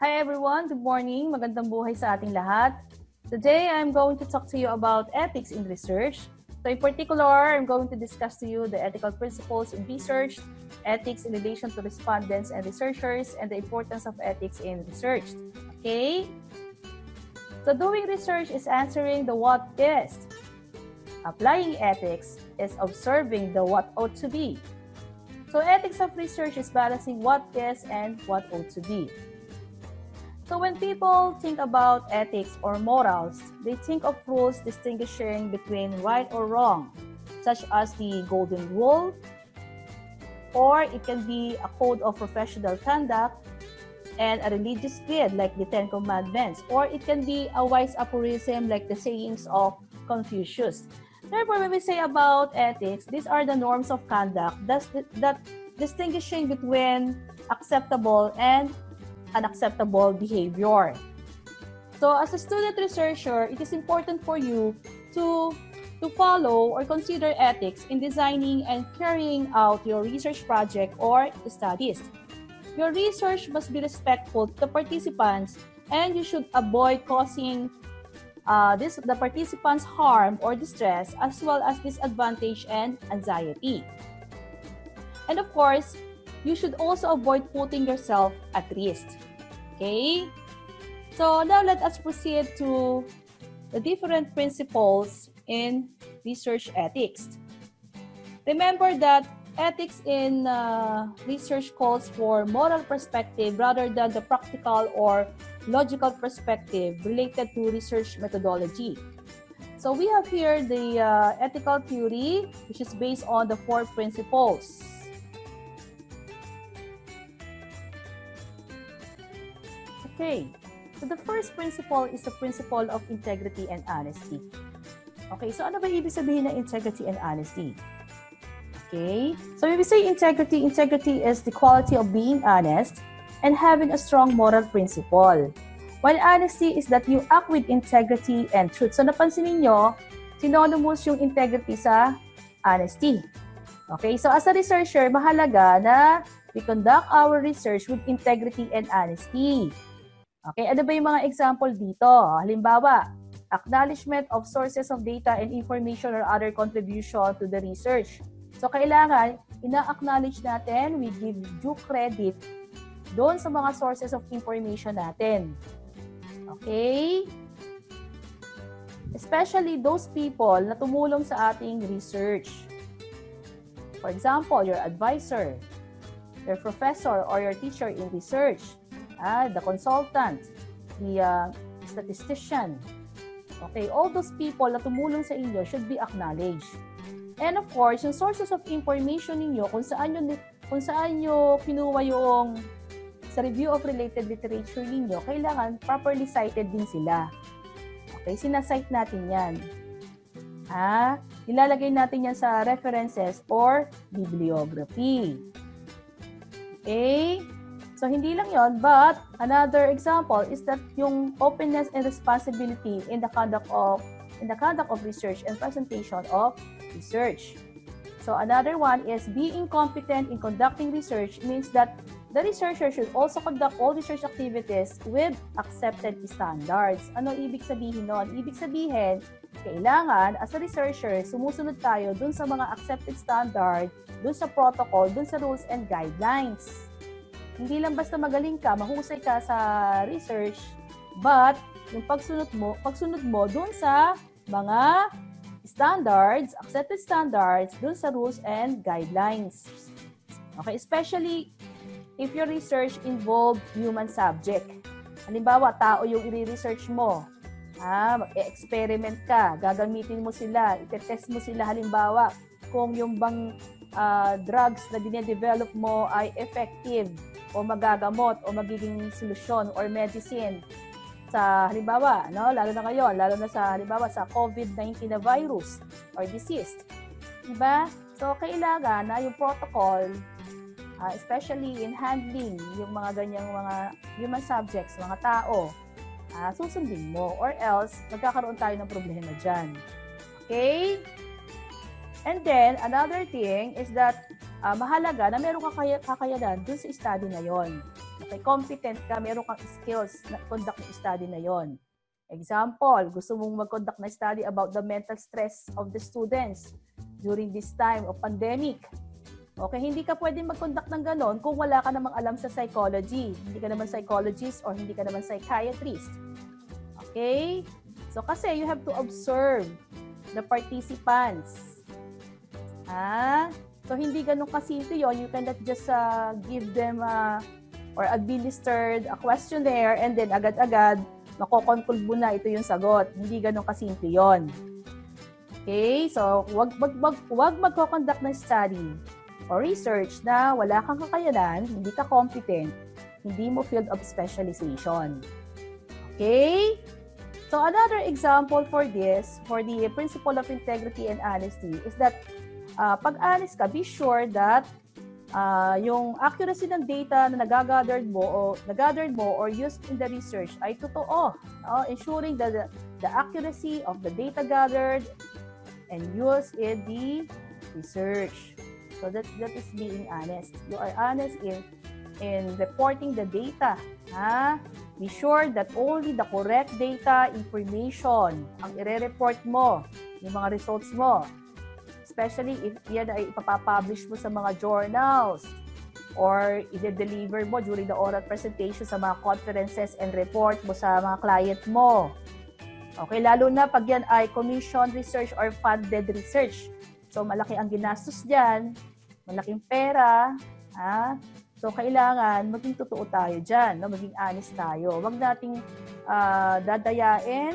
Hi everyone, good morning. Magandang buhay sa ating lahat. Today, I'm going to talk to you about ethics in research. So in particular, I'm going to discuss to you the ethical principles in research, ethics in relation to respondents and researchers, and the importance of ethics in research. Okay? So doing research is answering the what is. Applying ethics is observing the what ought to be. So ethics of research is balancing what is and what ought to be. So when people think about ethics or morals, they think of rules distinguishing between right or wrong, such as the golden rule, or it can be a code of professional conduct and a religious creed like the Ten Commandments, or it can be a wise aphorism like the sayings of Confucius. Therefore, when we say about ethics, these are the norms of conduct that distinguishing between acceptable and unacceptable behavior. So as a student researcher, it is important for you to follow or consider ethics in designing and carrying out your research project or studies. Your research must be respectful to the participants, and you should avoid causing the participants harm or distress, as well as disadvantage and anxiety. And of course, you should also avoid putting yourself at risk. Okay? So now let us proceed to the different principles in research ethics. Remember that ethics in research calls for moral perspective rather than the practical or logical perspective related to research methodology. So we have here the ethical theory, which is based on the 4 principles. Okay, so the first principle is the principle of integrity and honesty. Okay, so ano ba ibig sabihin ng integrity and honesty? Okay, so when we say integrity, integrity is the quality of being honest and having a strong moral principle. While honesty is that you act with integrity and truth. So napansin ninyo, synonymous yung integrity sa honesty. Okay, so as a researcher, mahalaga na we conduct our research with integrity and honesty. Okay, ano ba yung mga example dito? Halimbawa, acknowledgement of sources of data and information or other contribution to the research. So, kailangan, ina-acknowledge natin, we give due credit doon sa mga sources of information natin. Okay? Especially those people na tumulong sa ating research. For example, your advisor, your professor, or your teacher in research. The consultant, the statistician. Okay, all those people na tumulong sa inyo should be acknowledged. And of course, yung sources of information ninyo, kung saan nyo kinuha yung sa review of related literature ninyo, kailangan properly cited din sila. Okay, sinasite natin yan. Ilalagay natin yan sa references or bibliography. Okay? So, hindi lang yon, but another example is that yung openness and responsibility in the conduct of research and presentation of research. So, another one is being competent in conducting research means that the researcher should also conduct all research activities with accepted standards. Ano ibig sabihin nun? Ibig sabihin, kailangan as a researcher, sumusunod tayo dun sa mga accepted standard, dun sa protocol, dun sa rules and guidelines. Hindi lang basta magaling ka, mahusay ka sa research, but yung pagsunod mo dun sa mga standards, accepted standards, dun sa rules and guidelines. Okay, especially if your research involve human subject. Halimbawa, tao yung i-research mo. Mag-experiment ka, gagamitin mo sila, i-test mo sila halimbawa kung yung bang drugs na dine-develop mo ay effective o magagamot o magiging solusyon or medicine sa halimbawa, lalo na ngayon, lalo na sa halimbawa sa COVID-19 na virus or disease. Diba? So, kailangan na yung protocol, especially in handling yung mga ganyang mga human subjects, mga tao, susundin mo or else magkakaroon tayo ng problema dyan. Okay? And then, another thing is that mahalaga na meron kakayanan dun sa study na yon. Okay, competent ka, meron kang skills na conduct yung study na yon. Example, gusto mong mag-conduct na study about the mental stress of the students during this time of pandemic. Okay, hindi ka pwedeng mag-conduct ng ganon kung wala ka namang alam sa psychology. Hindi ka naman psychologist or hindi ka naman psychiatrist. Okay? So, kasi you have to observe the participants. So, hindi ganun kasimple yun. You cannot just give them or administered a questionnaire and then agad-agad makokonclude mo na ito yung sagot. Hindi ganun kasimple yun. Okay? So, wag magko-conduct ng study or research na wala kang kakayanan, hindi ka competent, hindi mo field of specialization. Okay? So, another example for this, for the principle of integrity and honesty, is that pag honest ka, be sure that yung accuracy ng data na nagagather mo or used in the research ay totoo. Ensuring that the accuracy of the data gathered and used in the research. So that is being honest. You are honest in reporting the data. Be sure that only the correct data, information ang ire-report mo, yung mga results mo. Especially if yan ay ipapublish mo sa mga journals or i-deliver mo during the oral presentation sa mga conferences and report mo sa mga client mo. Okay, lalo na pag yan ay commission research or funded research. So, malaki ang ginastos dyan, malaking pera, So, kailangan maging totoo tayo dyan, maging honest tayo. Huwag nating dadayain,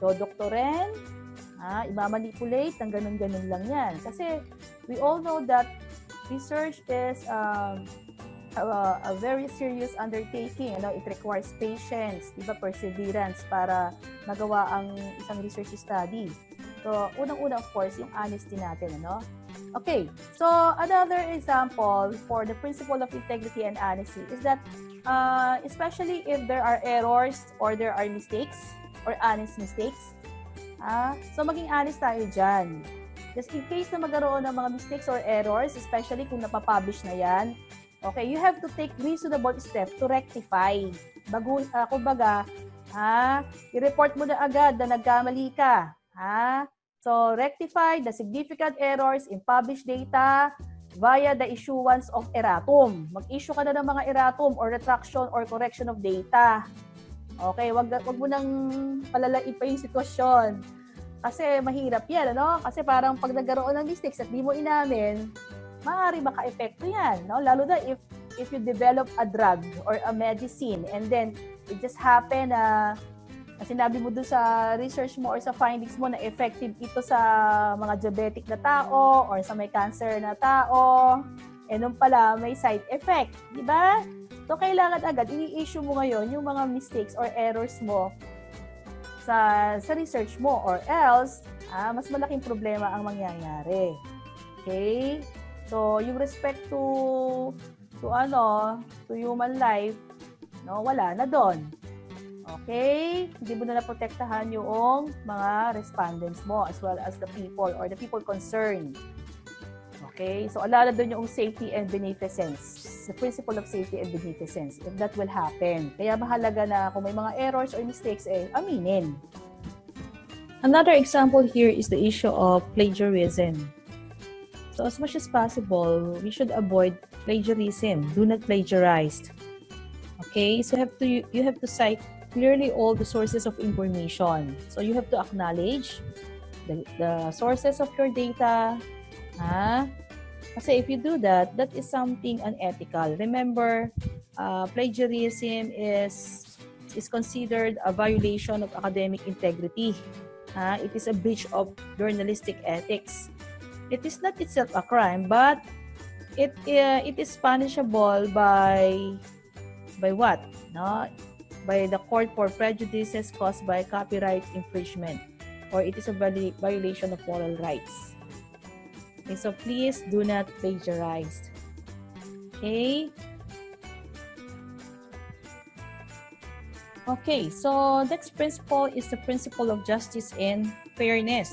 dodoktoren, i-manipulate, ng ganun-ganun lang yan. Kasi we all know that research is a very serious undertaking. It requires patience, perseverance para magawa ang isang research study. So, unang-una, of course, yung honesty natin. Okay, so another example for the principle of integrity and honesty is that especially if there are errors or there are mistakes or honest mistakes, so maging honest tayo dyan. Just in case na magkaroon ng mga mistakes or errors, especially kung napapublish na yan, okay, you have to take reasonable steps to rectify. Kumbaga, i-report mo na agad na nagkamali ka. So, rectify the significant errors in published data via the issuance of erratum. Mag-issue ka na ng mga erratum or retraction or correction of data. Okay, wag mo nang palalain pa yung sitwasyon. Kasi mahirap yan, Kasi parang pag nagkaroon ng mistakes at di mo inamin, maaari maka-epekto yan, Lalo na if you develop a drug or a medicine and then it just happen na sinabi mo doon sa research mo or sa findings mo na effective ito sa mga diabetic na tao or sa may cancer na tao, nung pala may side effect, di ba? So, kailangan agad i-issue mo ngayon yung mga mistakes or errors mo sa research mo or else, mas malaking problema ang mangyayari. Okay? So, yung respect to human life, wala na doon. Okay? Hindi mo na naprotektahan yung mga respondents mo as well as the people or the people concerned. Okay? So, alala doon yung safety and beneficence. The principle of safety and beneficence. If that will happen. Kaya mahalaga na kung may mga errors or mistakes, aminin. Another example here is the issue of plagiarism. So, as much as possible, we should avoid plagiarism. Do not plagiarize. Okay? So, you have to cite clearly all the sources of information. So you have to acknowledge the sources of your data. Kasi if you do that, that is something unethical. Remember, plagiarism is considered a violation of academic integrity. It is a breach of journalistic ethics. It is not itself a crime, but it is punishable by what? By the court for prejudices caused by copyright infringement, or it is a violation of moral rights. Okay, so please do not plagiarize. Okay? Okay, so next principle is the principle of justice and fairness.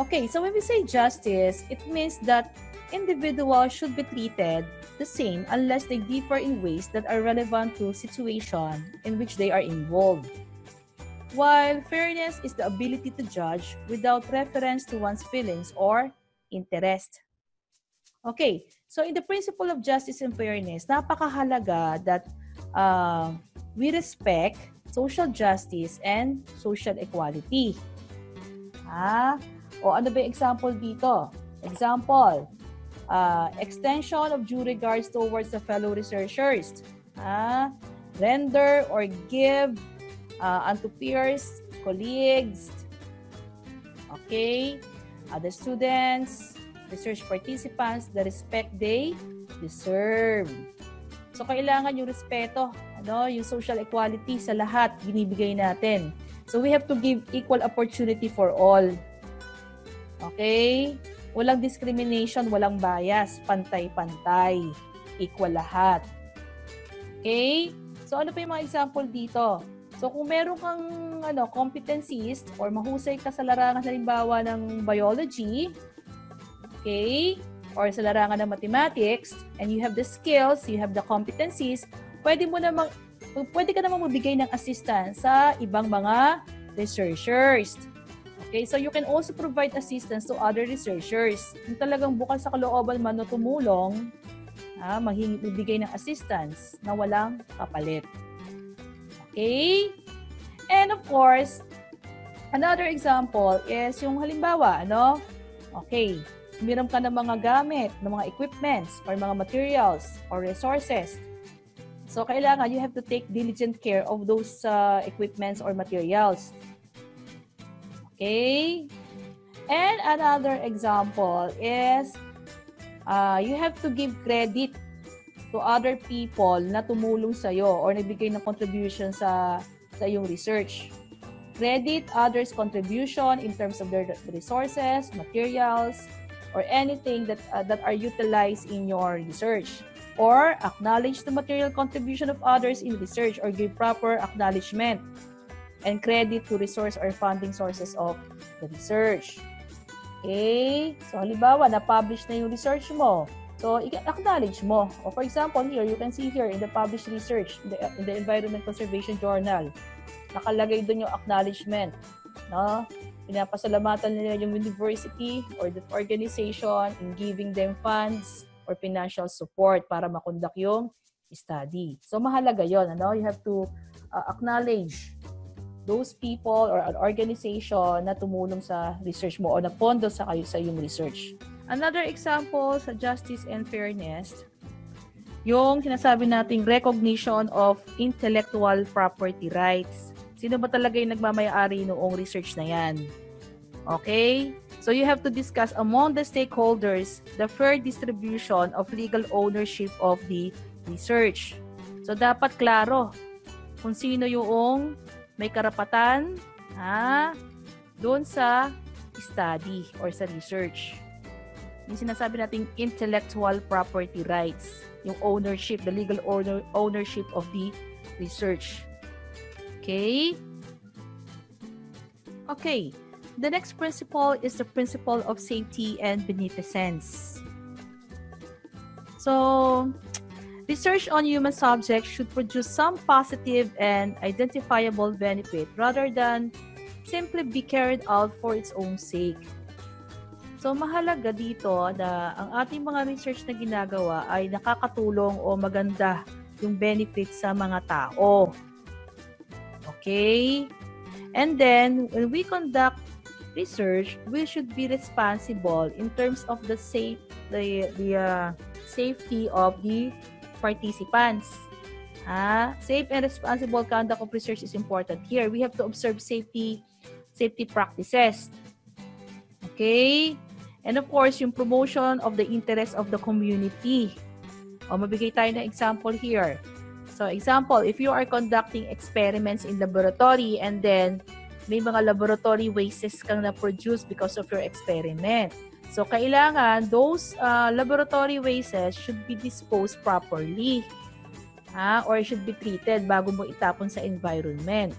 Okay, so when we say justice, it means that individuals should be treated the same unless they differ in ways that are relevant to situation in which they are involved. While fairness is the ability to judge without reference to one's feelings or interest. Okay, so in the principle of justice and fairness, napakahalaga that we respect social justice and social equality. O ano ba yung example dito? Example, extension of due regards towards the fellow researchers. Render or give unto peers, colleagues, okay, other students, research participants, the respect they deserve. So, kailangan yung respeto, yung social equality sa lahat, binibigay natin. So, we have to give equal opportunity for all. Okay? Walang discrimination, walang bias, pantay-pantay, equal lahat. Okay? So, ano pa yung mga example dito? So, kung meron kang competencies or mahusay ka sa larangan halimbawa ng biology, okay, or sa larangan ng mathematics, and you have the skills, you have the competencies, pwede ka namang magbigay ng assistance sa ibang mga researchers. Okay, so you can also provide assistance to other researchers. Kung talagang bukas sa kalooban man na tumulong, magbigay ng assistance na walang kapalit. Okay? And of course, another example is yung halimbawa, okay, meron ka ng mga gamit, ng mga equipments, or mga materials, or resources. So, kailangan you have to take diligent care of those equipments or materials. Okay? And another example is you have to give credit to other people na tumulong sa'yo or nagbigay ng contribution sa iyong research. Credit others' contribution in terms of their resources, materials, or anything that are utilized in your research. Or acknowledge the material contribution of others in research or give proper acknowledgement and credit to resource or funding sources of the research. Okay? So, halimbawa, na-publish na yung research mo. So, i-acknowledge mo. O for example, here, you can see here in the published research in the Environment Conservation Journal, nakalagay doon yung acknowledgement. Pinapasalamatan nila yung university or the organization in giving them funds or financial support para makonduct yung study. So, mahalaga yun. You have to acknowledge those people or an organization na tumulong sa research mo o nagpondo sa iyong research. Another example sa justice and fairness, yung sinasabi nating recognition of intellectual property rights. Sino ba talaga yung nagmamay-ari noong research na yan? Okay? So you have to discuss among the stakeholders the fair distribution of legal ownership of the research. So dapat klaro kung sino yung may karapatan doon sa study or sa research. Yung sinasabi nating intellectual property rights, yung ownership, the legal ownership of the research. Okay? Okay. The next principle is the principle of safety and beneficence. So, research on human subjects should produce some positive and identifiable benefit rather than simply be carried out for its own sake. So, mahalaga dito na ang ating mga research na ginagawa ay nakakatulong o maganda yung benefit sa mga tao. Okay? And then, when we conduct research, we should be responsible in terms of the safety of the participants. Safe and responsible conduct of research is important. Here, we have to observe safety practices. Okay? And of course, yung promotion of the interest of the community. Mabigay tayo ng example here. So, example, if you are conducting experiments in laboratory and then may mga laboratory wastes kang na-produce because of your experiment. So, kailangan those laboratory wastes should be disposed properly. Or should be treated bago mo itapon sa environment.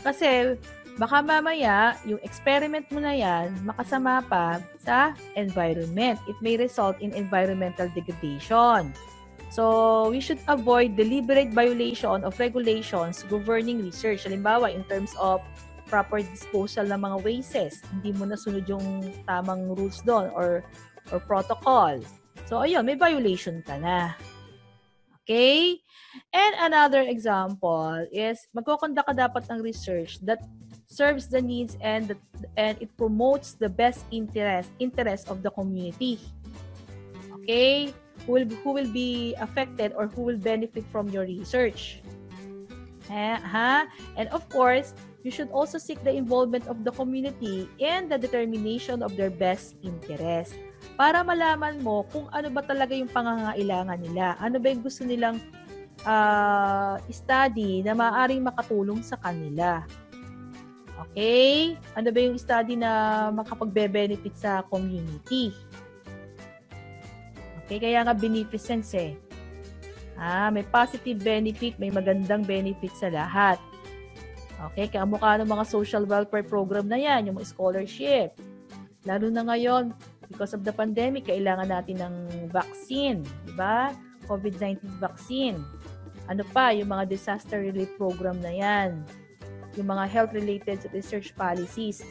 Kasi, baka mamaya, yung experiment mo na yan, makasama pa sa environment. It may result in environmental degradation. So, we should avoid deliberate violation of regulations governing research. Halimbawa, in terms of proper disposal ng mga wastes, hindi mo nasunod yung tamang rules doon or protocol. So, ayun, may violation ka na. Okay? And another example is magkoconduct ka dapat ng research that serves the needs and it promotes the best interest of the community. Okay? Who will be affected or who will benefit from your research. And of course, you should also seek the involvement of the community in the determination of their best interest para malaman mo kung ano ba talaga yung pangangailangan nila. Ano ba yung gusto nilang study na maaaring makatulong sa kanila. Okay? Ano ba yung study na makapagbe-benefit sa community? Okay, kaya nga beneficence eh. May positive benefit, may magandang benefit sa lahat. Okay, kaya mukha ng mga social welfare program na yan, yung mga scholarship. Lalo na ngayon, because of the pandemic, kailangan natin ng vaccine, di ba? COVID-19 vaccine. Ano pa, yung mga disaster relief program na yan. Yung mga health-related research policies.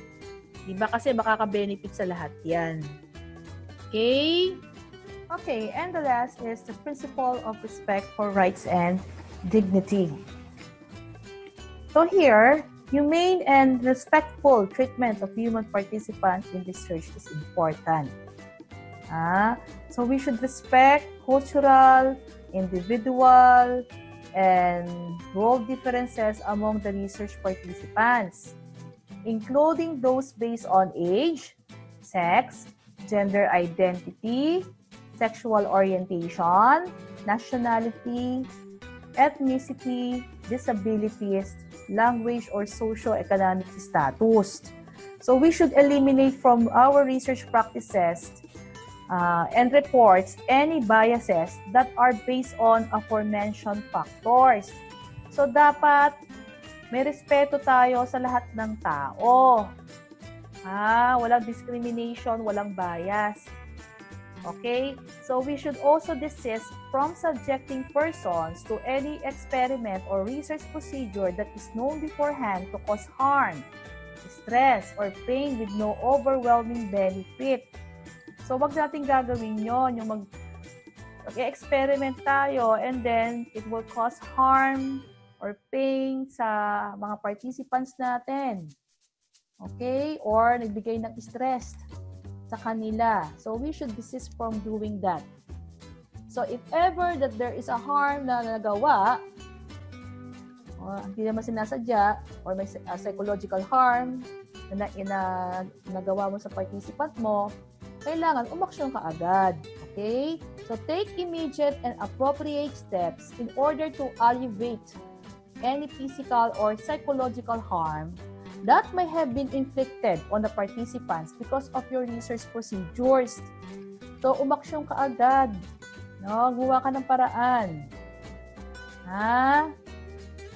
Di ba? Kasi makaka-benefit sa lahat yan. Okay? Okay, and the last is the principle of respect for rights and dignity. So here, humane and respectful treatment of human participants in research is important. So we should respect cultural, individual, and role differences among the research participants, including those based on age, sex, gender identity, sexual orientation, nationality, ethnicity, disabilities, language, or socio-economic status. So we should eliminate from our research practices and reports any biases that are based on aforementioned factors. So dapat may respeto tayo sa lahat ng tao. Walang discrimination, walang bias. Okay? So we should also desist from subjecting persons to any experiment or research procedure that is known beforehand to cause harm, stress, or pain with no overwhelming benefit. So wag natin gagawin yon, yung mag-experiment tayo and then it will cause harm or pain sa mga participants natin. Okay? Or nagbigay ng stress sa kanila. So we should desist from doing that. So if ever that there is a harm na nagawa, hindi naman sinasadya, or may psychological harm na nagawa mo sa participant mo, kailangan umaksyon ka agad. Okay? So take immediate and appropriate steps in order to alleviate any physical or psychological harm that may have been inflicted on the participants because of your research procedures. So, umaksyon ka agad. Gumawa ka ng paraan.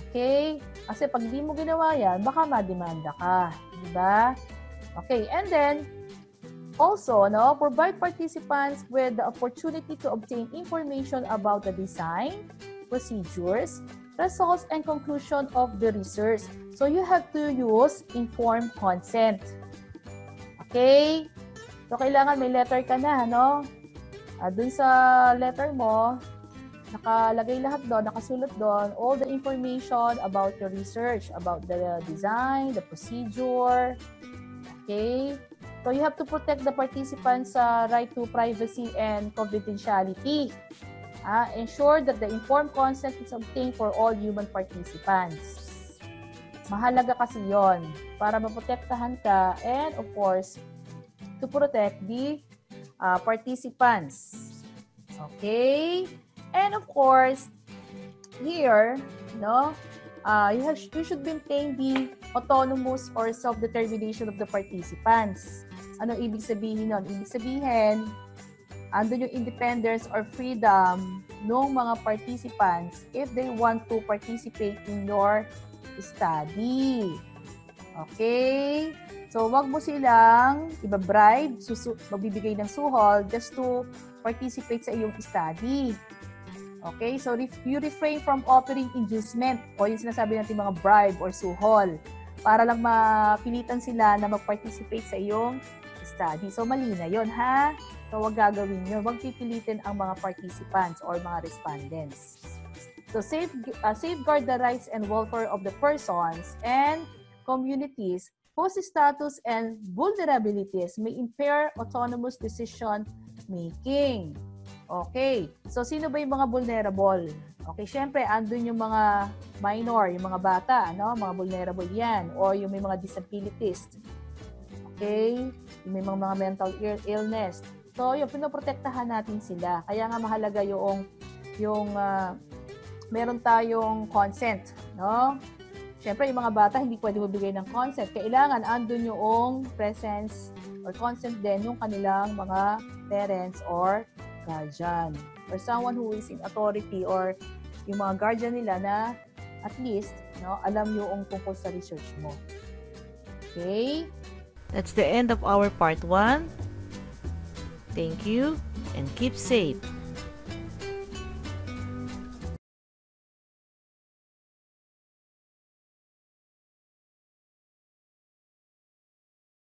Okay? Kasi pag di mo ginawa yan, baka mademanda ka. Diba? Okay, and then, also, provide participants with the opportunity to obtain information about the design, procedures, results, and conclusion of the research. So, you have to use informed consent. Okay? So, kailangan may letter ka na, dun sa letter mo, nakalagay lahat doon, nakasulat doon, all the information about your research, about the design, the procedure. Okay? So, you have to protect the participants' right to privacy and confidentiality. Ensure that the informed consent is obtained for all human participants. Mahalaga kasi yon para maprotektahan ka and of course, to protect the participants. Okay? And of course, here, you should maintain the autonomous or self-determination of the participants. Ano ibig sabihin nun? Ibig sabihin, andun yung independence or freedom ng mga participants if they want to participate in your study. Okay? So, wag mo silang ibabribe, magbibigay ng suhol just to participate sa iyong study. Okay? So, you refrain from offering inducement o yung sinasabi natin mga bribe or suhol para lang mapilitan sila na mag-participate sa iyong study. So, mali na yun, ha? So, wag gagawin yun. Wag pipilitin ang mga participants or mga respondents. So, safeguard the rights and welfare of the persons and communities whose status and vulnerabilities may impair autonomous decision making. Okay. So, sino ba yung mga vulnerable? Okay, syempre, andun yung mga minor, yung mga bata, no? Mga vulnerable yan. O yung may mga disabilities. Okay? Yung may mga mental illness. So, yung pinoprotektahan natin sila. Kaya nga mahalaga yung meron tayong consent, no? Siyempre, yung mga bata, hindi pwede magbigay ng consent. Kailangan andun yung presence or consent din yung kanilang mga parents or guardian or someone who is in authority or yung mga guardian nila na at least, no, alam yung tungkol sa research mo. Okay? That's the end of our part 1. Thank you and keep safe.